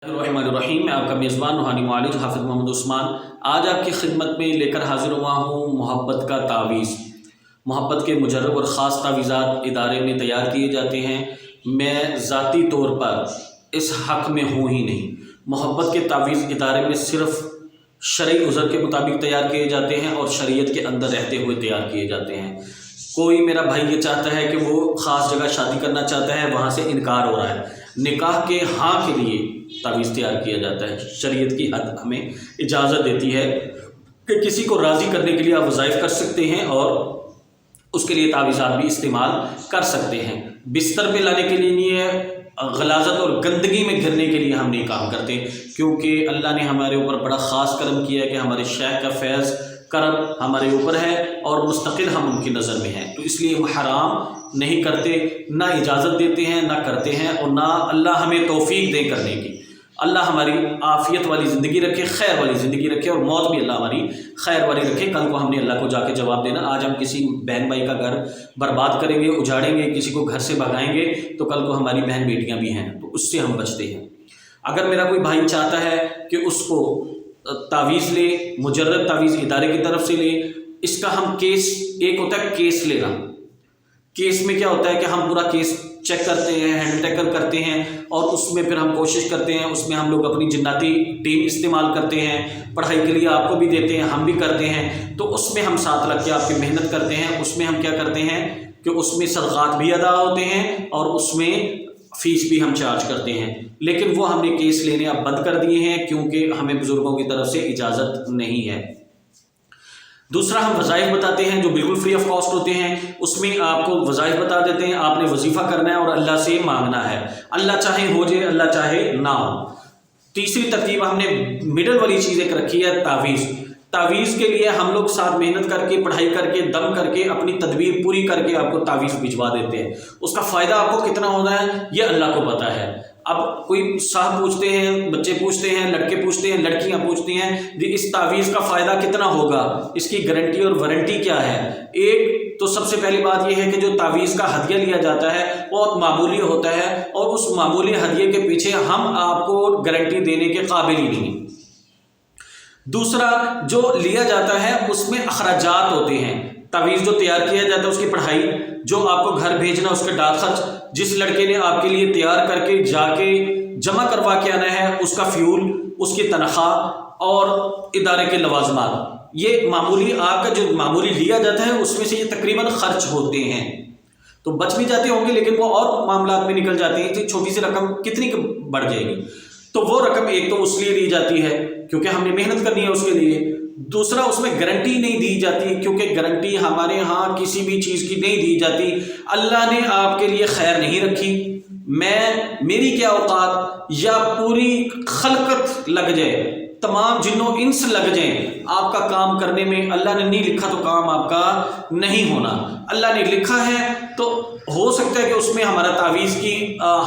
الرحمن الرحیم، میں آپ کا میزبان روحانی معالج حافظ محمد عثمان آج آپ کی خدمت میں لے کر حاضر ہوا ہوں محبت کا تعویذ۔ محبت کے مجرب اور خاص تعویذات ادارے میں تیار کیے جاتے ہیں۔ میں ذاتی طور پر اس حق میں ہوں ہی نہیں۔ محبت کے تعویذ ادارے میں صرف شرعی عذر کے مطابق تیار کیے جاتے ہیں اور شریعت کے اندر رہتے ہوئے تیار کیے جاتے ہیں۔ کوئی میرا بھائی یہ چاہتا ہے کہ وہ خاص جگہ شادی کرنا چاہتا ہے، وہاں سے انکار ہو رہا ہے، نکاح کے ہاں کے لیے تعویذ تیار کیا جاتا ہے۔ شریعت کی حد ہمیں اجازت دیتی ہے کہ کسی کو راضی کرنے کے لیے آپ وظائف کر سکتے ہیں اور اس کے لیے تعویذات بھی استعمال کر سکتے ہیں۔ بستر پہ لانے کے لیے نہیں ہے، غلاظت اور گندگی میں گرنے کے لیے ہم نہیں کام کرتے، کیونکہ اللہ نے ہمارے اوپر بڑا خاص کرم کیا ہے کہ ہمارے شیخ کا فیض کرم ہمارے اوپر ہے اور مستقل ہم ان کی نظر میں ہیں، تو اس لیے ہم حرام نہیں کرتے، نہ اجازت دیتے ہیں، نہ کرتے ہیں، اور نہ اللہ ہمیں توفیق دے کرنے کی۔ اللہ ہماری عافیت والی زندگی رکھے، خیر والی زندگی رکھے، اور موت بھی اللہ ہماری خیر والی رکھے۔ کل کو ہم نے اللہ کو جا کے جواب دینا۔ آج ہم کسی بہن بھائی کا گھر برباد کریں گے، اجاڑیں گے، کسی کو گھر سے بھگائیں گے، تو کل کو ہماری بہن بیٹیاں بھی ہیں، تو اس سے ہم بچتے ہیں۔ اگر میرا کوئی بھائی چاہتا ہے کہ اس کو تعویذ لے، مجرد تعویذ ادارے کی طرف سے لے، اس کا ہم کیس، ایک ہوتا ہے کیس لینا۔ کیس میں کیا ہوتا ہے کہ ہم پورا کیس چیک کرتے ہیں، ہینڈ ٹیکل کرتے ہیں، اور اس میں پھر ہم کوشش کرتے ہیں، اس میں ہم لوگ اپنی جناتی ٹیم استعمال کرتے ہیں، پڑھائی کے لیے آپ کو بھی دیتے ہیں، ہم بھی کرتے ہیں، تو اس میں ہم ساتھ لگ کے آپ کی محنت کرتے ہیں۔ اس میں ہم کیا کرتے ہیں کہ اس میں صدقات بھی ادا ہوتے ہیں اور اس میں فیس بھی ہم چارج کرتے ہیں، لیکن وہ ہم نے کیس لینے اب بند کر دیے ہیں کیونکہ ہمیں بزرگوں کی طرف سے اجازت نہیں ہے۔ دوسرا، ہم وظائف بتاتے ہیں جو بالکل فری آف کاسٹ ہوتے ہیں۔ اس میں آپ کو وظائف بتا دیتے ہیں، آپ نے وظیفہ کرنا ہے اور اللہ سے مانگنا ہے، اللہ چاہے ہو جائے، اللہ چاہے نہ ہو۔ تیسری ترتیب ہم نے مڈل والی چیز ایک رکھی ہے، تعویذ۔ تعویذ کے لیے ہم لوگ ساتھ محنت کر کے، پڑھائی کر کے، دم کر کے، اپنی تدبیر پوری کر کے آپ کو تعویذ بھجوا دیتے ہیں۔ اس کا فائدہ آپ کو کتنا ہونا ہے یہ اللہ کو پتہ ہے۔ اب کوئی صاحب پوچھتے ہیں، بچے پوچھتے ہیں، لڑکے پوچھتے ہیں، لڑکیاں پوچھتی ہیں کہ اس تعویذ کا فائدہ کتنا ہوگا، اس کی گارنٹی اور وارنٹی کیا ہے؟ ایک تو سب سے پہلی بات یہ ہے کہ جو تعویذ کا ہدیہ لیا جاتا ہے بہت معمولی ہوتا ہے، اور اس معمولی ہدیے کے پیچھے ہم آپ کو گارنٹی دینے کے قابل ہی نہیں۔ دوسرا، جو لیا جاتا ہے اس میں اخراجات ہوتے ہیں۔ تعویذ جو تیار کیا جاتا ہے اس کی پڑھائی، جو آپ کو گھر بھیجنا اس کے ڈاک خرچ، جس لڑکے نے آپ کے لیے تیار کر کے جا کے جمع کروا کے آنا ہے اس کا فیول، اس کی تنخواہ اور ادارے کے لوازمات، یہ معمولی آپ کا جو معمولی لیا جاتا ہے اس میں سے یہ تقریباً خرچ ہوتے ہیں، تو بچ بھی جاتے ہوں گے لیکن وہ اور معاملات میں نکل جاتے ہیں کہ چھوٹی سی رقم کتنی بڑھ جائے گی، تو وہ رقم ایک تو اس لیے دی جاتی ہے کیونکہ ہم نے محنت کرنی ہے اس کے لیے۔ دوسرا، اس میں گارنٹی نہیں دی جاتی کیونکہ گارنٹی ہمارے ہاں کسی بھی چیز کی نہیں دی جاتی۔ اللہ نے آپ کے لیے خیر نہیں رکھی، میری کیا اوقات، یا پوری خلقت لگ جائے، تمام جنوں انس لگ جائیں آپ کا کام کرنے میں، اللہ نے نہیں لکھا تو کام آپ کا نہیں ہونا۔ اللہ نے لکھا ہے تو ہو سکتا ہے کہ اس میں ہمارا تعویذ کی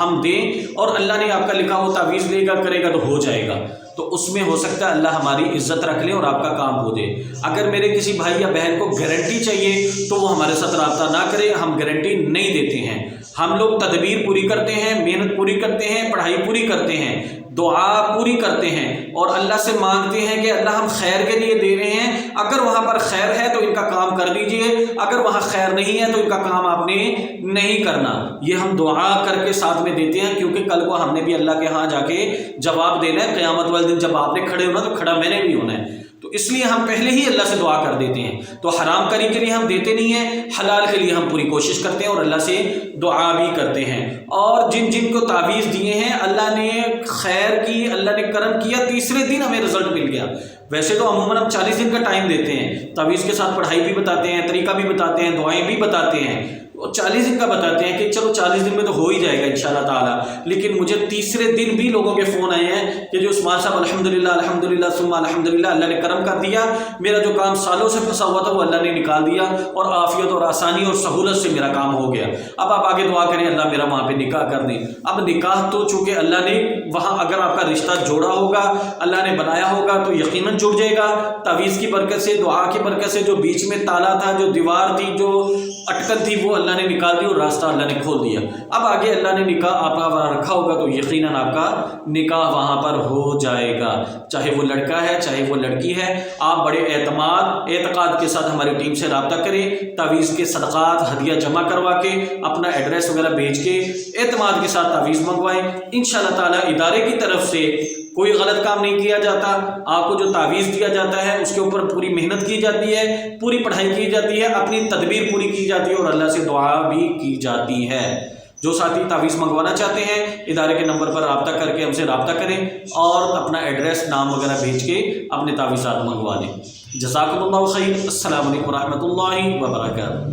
ہم دیں، اور اللہ نے آپ کا لکھا وہ تعویذ لے گا کرے گا تو ہو جائے گا، تو اس میں ہو سکتا ہے اللہ ہماری عزت رکھ لے اور آپ کا کام ہو جائے۔ اگر میرے کسی بھائی یا بہن کو گارنٹی چاہیے تو وہ ہمارے ساتھ رابطہ نہ کرے، ہم گارنٹی نہیں دیتے ہیں۔ ہم لوگ تدبیر پوری کرتے ہیں، محنت پوری کرتے ہیں، پڑھائی پوری کرتے ہیں، دعا پوری کرتے ہیں، اور اللہ سے مانگتے ہیں کہ اللہ ہم خیر کے لیے دے رہے ہیں، اگر وہاں پر خیر ہے تو ان کا کام کر دیجئے، اگر وہاں خیر نہیں ہے تو ان کا کام آپ نے نہیں کرنا۔ یہ ہم دعا کر کے ساتھ میں دیتے ہیں کیونکہ کل کو ہم نے بھی اللہ کے ہاں جا کے جواب دینا ہے، قیامت والے دن جب آپ نے کھڑے ہونا تو کھڑا میں نے بھی ہونا ہے، تو اس لیے ہم پہلے ہی اللہ سے دعا کر دیتے ہیں۔ تو حرام کاری کے لیے ہم دیتے نہیں ہیں، حلال کے لیے ہم پوری کوشش کرتے ہیں اور اللہ سے دعا بھی کرتے ہیں۔ اور جن جن کو تعویذ دیے ہیں اللہ نے خیر کی، اللہ نے کرم کیا، تیسرے دن ہمیں رزلٹ مل گیا۔ ویسے تو عموماً ہم 40 دن کا ٹائم دیتے ہیں، تعویذ کے ساتھ پڑھائی بھی بتاتے ہیں، طریقہ بھی بتاتے ہیں، دعائیں بھی بتاتے ہیں، اور 40 دن کا بتاتے ہیں کہ چلو 40 دن میں تو ہو ہی جائے گا انشاءاللہ تعالیٰ، لیکن مجھے تیسرے دن بھی لوگوں کے فون آئے ہیں کہ جو عثمان صاحب الحمدللہ الحمدللہ ثم الحمدللہ، اللہ نے کرم کر دیا، میرا جو کام سالوں سے پھنسا ہوا تھا وہ اللہ نے نکال دیا، اور عافیت اور آسانی اور سہولت سے میرا کام ہو گیا۔ اب آپ آگے دعا کریں اللہ میرا وہاں پہ نکاح کر دیں۔ اب نکاح تو چونکہ اللہ نے وہاں اگر آپ کا رشتہ جوڑا ہوگا، اللہ نے بنایا ہوگا تو یقیناً جڑ جائے گا، تعویذ کی برکت سے، دعا کی برکت سے۔ جو بیچ میں تالا تھا، جو دیوار تھی، جو اٹکن تھی وہ اللہ نے نکال دی اور راستہ اللہ نے کھول دیا۔ اب آگے اللہ نے نکاح آپ کا وہاں رکھا ہوگا تو یقیناً آپ کا نکاح وہاں پر ہو جائے گا، چاہے وہ لڑکا ہے چاہے وہ لڑکی ہے۔ آپ بڑے اعتقاد کے ساتھ ہماری ٹیم سے رابطہ کریں، تعویذ کے صدقات ہدیہ جمع کروا کے اپنا ایڈریس وغیرہ بھیج کے اعتماد کے ساتھ تعویذ منگوائیں۔ انشاءاللہ تعالیٰ ادارے کی طرف سے کوئی غلط کام نہیں کیا جاتا، آپ کو جو تعویذ دیا جاتا ہے اس کے اوپر پوری محنت کی جاتی ہے، پوری پڑھائی کی جاتی ہے، اپنی تدبیر پوری کی جاتی ہے اور اللہ سے دعا بھی کی جاتی ہے۔ جو ساتھی تعویذ منگوانا چاہتے ہیں ادارے کے نمبر پر رابطہ کر کے ہم سے رابطہ کریں اور اپنا ایڈریس نام وغیرہ بھیج کے اپنے تعویذات منگوا لیں۔ جزاکم اللہ خیر۔ السلام علیکم ورحمۃ اللہ وبرکاتہ۔